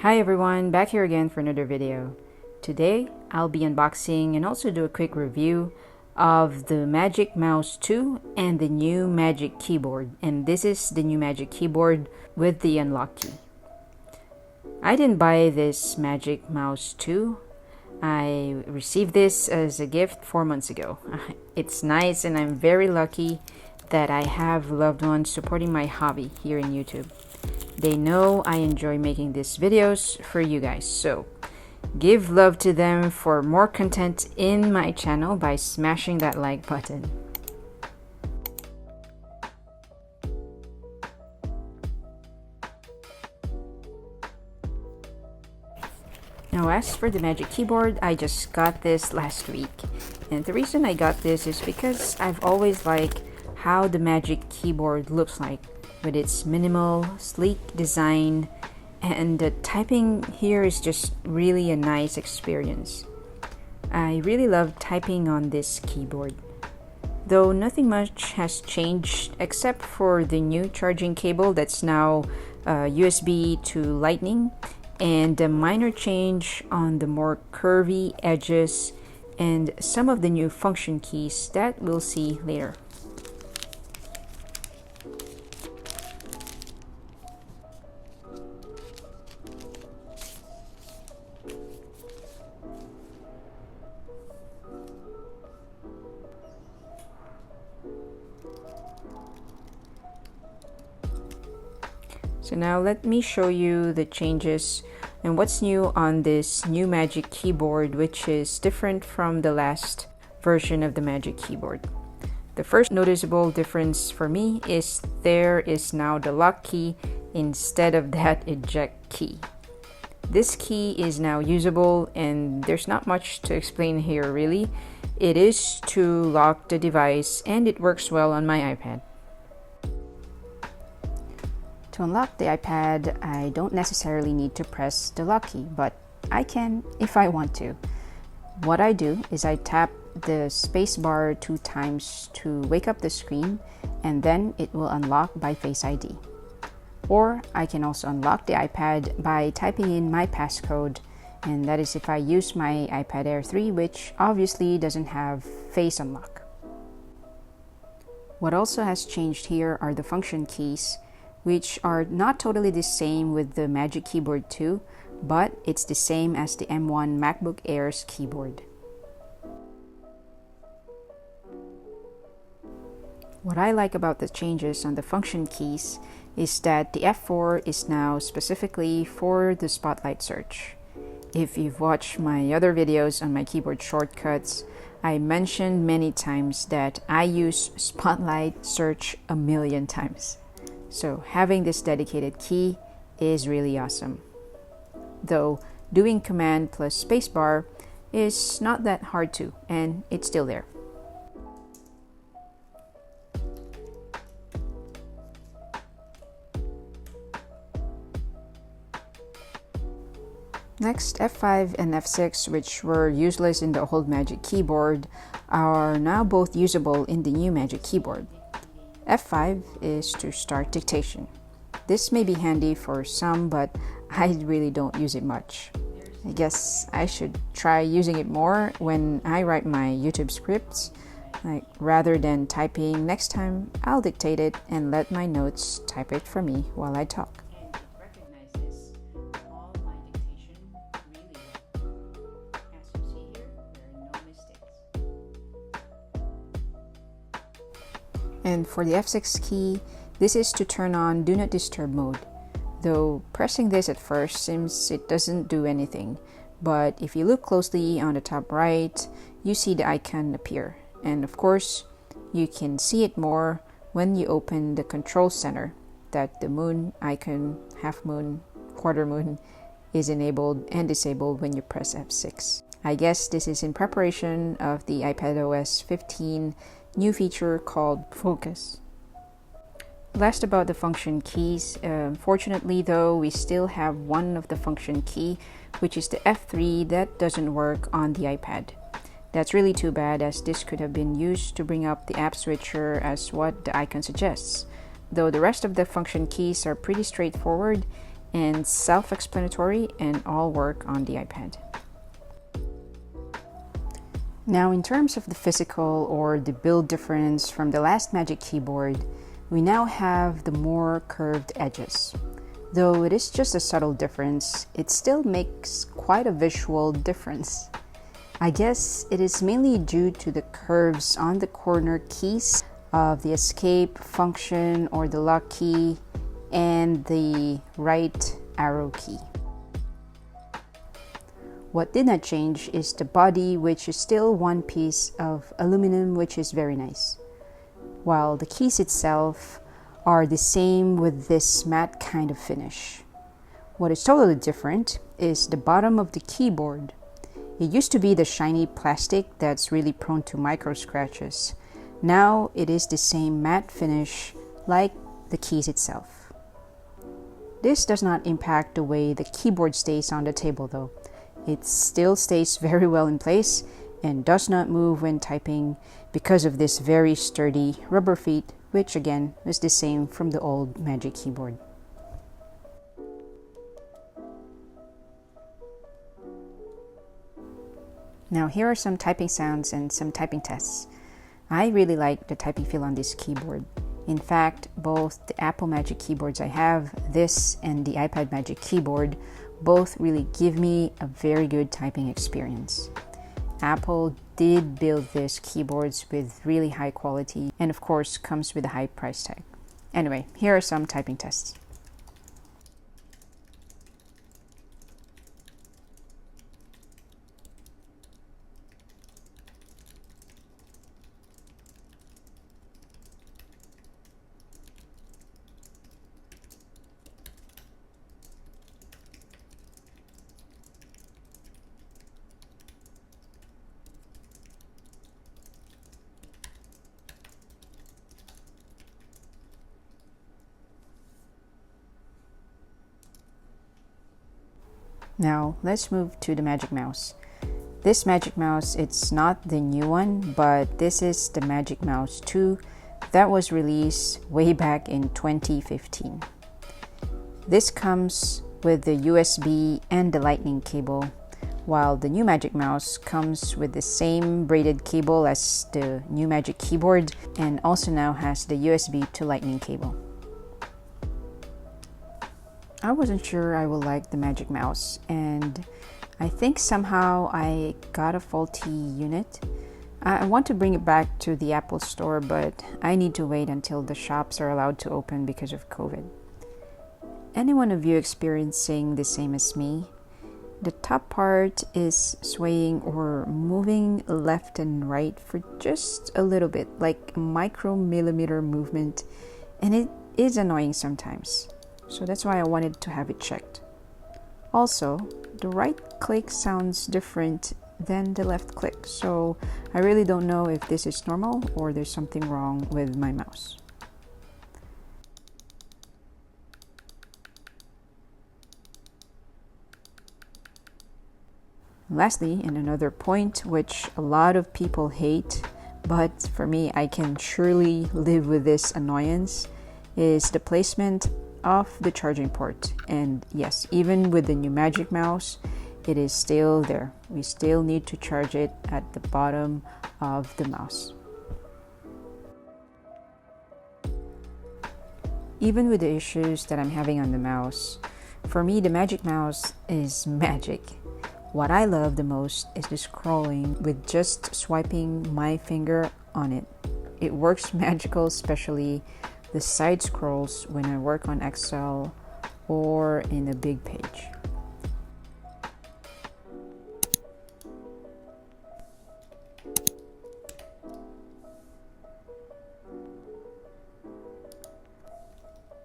Hi everyone, back here again for another video. Today, I'll be unboxing and also do a quick review of the Magic Mouse 2 and the new Magic Keyboard. And this is the new Magic Keyboard with the unlock key. I didn't buy this Magic Mouse 2. I received this as a gift 4 months ago. It's nice and I'm very lucky that I have loved ones supporting my hobby here in YouTube. They know I enjoy making these videos for you guys, so give love to them for more content in my channel by smashing that like button. Now, as for the Magic Keyboard, I just got this last week, and the reason I got this is because I've always liked how the Magic Keyboard looks like, with its minimal, sleek design, and the typing here is just really a nice experience. I really love typing on this keyboard. Though nothing much has changed except for the new charging cable that's now USB to Lightning, and a minor change on the more curvy edges and some of the new function keys that we'll see later. So now let me show you the changes and what's new on this new Magic Keyboard, which is different from the last version of the Magic Keyboard. The first noticeable difference for me is there is now the lock key instead of that eject key. This key is now usable and there's not much to explain here really. It is to lock the device and it works well on my iPad. To unlock the iPad, I don't necessarily need to press the lock key, but I can if I want to. What I do is I tap the space bar 2 times to wake up the screen, and then it will unlock by Face ID. Or I can also unlock the iPad by typing in my passcode, and that is if I use my iPad Air 3, which obviously doesn't have face unlock. What also has changed here are the function keys, which are not totally the same with the Magic Keyboard 2, but it's the same as the M1 MacBook Air's keyboard. What I like about the changes on the function keys is that the F4 is now specifically for the spotlight search. If you've watched my other videos on my keyboard shortcuts, I mentioned many times that I use spotlight search a million times. So having this dedicated key is really awesome. Though doing command plus spacebar is not that hard to, and it's still there. Next, F5 and F6, which were useless in the old Magic Keyboard, are now both usable in the new Magic Keyboard. F5 is to start dictation. This may be handy for some, but I really don't use it much. I guess I should try using it more when I write my YouTube scripts. Rather than typing, next time I'll dictate it and let my notes type it for me while I talk. And for the F6 key, this is to turn on Do Not Disturb mode. Though pressing this at first seems it doesn't do anything, but if you look closely on the top right, you see the icon appear. And of course, you can see it more when you open the control center, that the moon icon, half moon, quarter moon, is enabled and disabled when you press F6. I guess this is in preparation of the iPadOS 15 new feature called Focus. Last about the function keys. Fortunately though, we still have one of the function key, which is the F3, that doesn't work on the iPad. That's really too bad, as this could have been used to bring up the app switcher as what the icon suggests. Though the rest of the function keys are pretty straightforward, and self-explanatory and all work on the iPad. Now, in terms of the physical or the build difference from the last Magic Keyboard, we now have the more curved edges. Though it is just a subtle difference, it still makes quite a visual difference. I guess it is mainly due to the curves on the corner keys of the escape function or the lock key and the right arrow key. What did not change is the body, which is still one piece of aluminum, which is very nice. While the keys itself are the same with this matte kind of finish. What is totally different is the bottom of the keyboard. It used to be the shiny plastic that's really prone to micro scratches. Now it is the same matte finish like the keys itself. This does not impact the way the keyboard stays on the table though. It still stays very well in place and does not move when typing because of this very sturdy rubber feet, which again is the same from the old Magic Keyboard. Now here are some typing sounds and some typing tests. I really like the typing feel on this keyboard. In fact, both the Apple Magic Keyboards I have, this and the iPad Magic Keyboard, both really give me a very good typing experience. Apple did build these keyboards with really high quality and of course comes with a high price tag. Anyway, here are some typing tests. Now, let's move to the Magic Mouse. This Magic Mouse, it's not the new one, but this is the Magic Mouse 2 that was released way back in 2015. This comes with the USB and the Lightning cable, while the new Magic Mouse comes with the same braided cable as the new Magic Keyboard and also now has the USB to Lightning cable. I wasn't sure I would like the Magic Mouse, and I think somehow I got a faulty unit. I want to bring it back to the Apple Store, but I need to wait until the shops are allowed to open because of COVID. Any one of you experiencing the same as me? The top part is swaying or moving left and right for just a little bit, like a micromillimeter movement, and it is annoying sometimes. So that's why I wanted to have it checked. Also, the right click sounds different than the left click, so I really don't know if this is normal or there's something wrong with my mouse. Lastly, and another point which a lot of people hate, but for me I can surely live with this annoyance, is the placement of the charging port. And yes, even with the new Magic Mouse, it is still there. We still need to charge it at the bottom of the mouse. Even with the issues that I'm having on the mouse, for me the Magic Mouse is magic. What I love the most is the scrolling with just swiping my finger on it. It works magical, especially the side scrolls when I work on Excel or in a big page.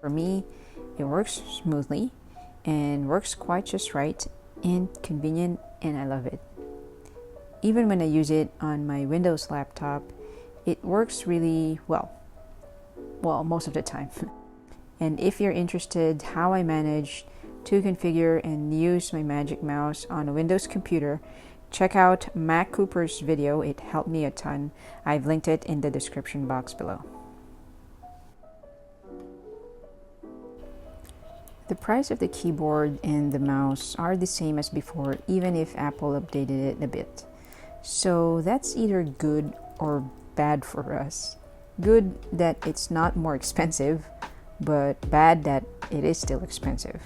For me, it works smoothly and works quite just right and convenient, and I love it. Even when I use it on my Windows laptop, it works really well, most of the time. And if you're interested how I managed to configure and use my Magic Mouse on a Windows computer, check out Mac Cooper's video. It helped me a ton. I've linked it in the description box below. The price of the keyboard and the mouse are the same as before, even if Apple updated it a bit. So that's either good or bad for us. Good that it's not more expensive, but bad that it is still expensive.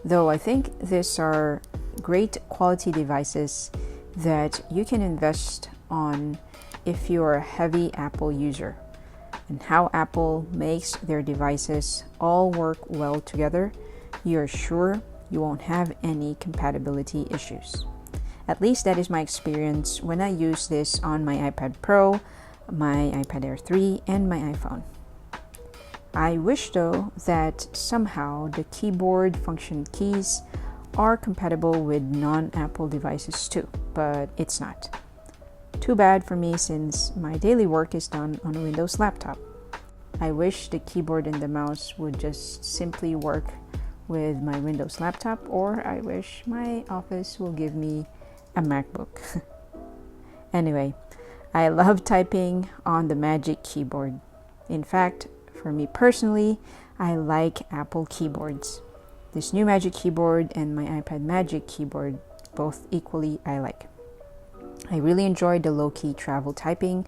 Though I think these are great quality devices that you can invest on if you're a heavy Apple user. And how Apple makes their devices all work well together, you're sure you won't have any compatibility issues. At least that is my experience when I use this on my iPad Pro, my iPad Air 3, and my iPhone. I wish though that somehow the keyboard function keys are compatible with non-Apple devices too, but it's not. Too bad for me since my daily work is done on a Windows laptop. I wish the keyboard and the mouse would just simply work with my Windows laptop, or I wish my office will give me a MacBook. Anyway, I love typing on the Magic Keyboard. In fact, for me personally, I like Apple keyboards. This new Magic Keyboard and my iPad Magic Keyboard, both equally I like. I really enjoy the low-key travel typing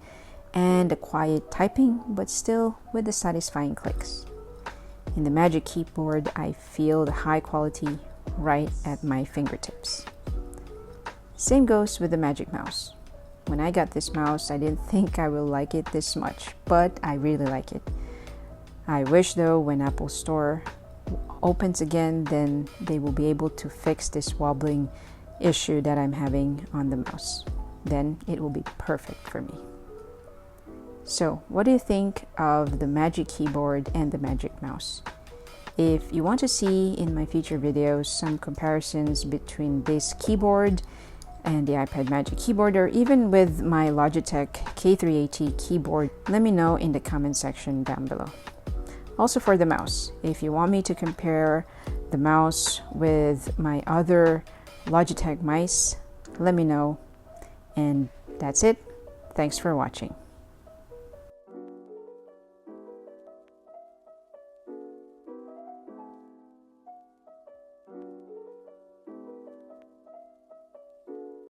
and the quiet typing, but still with the satisfying clicks. In the Magic Keyboard, I feel the high quality right at my fingertips. Same goes with the Magic Mouse. When I got this mouse, I didn't think I will like it this much, but I really like it. I wish though when Apple Store opens again, then they will be able to fix this wobbling issue that I'm having on the mouse. Then it will be perfect for me. So, what do you think of the Magic Keyboard and the Magic Mouse? If you want to see in my future videos some comparisons between this keyboard and the iPad Magic Keyboard, or even with my Logitech K380 keyboard, let me know in the comment section down below. Also for the mouse, if you want me to compare the mouse with my other Logitech mice, let me know. And that's it. Thanks for watching.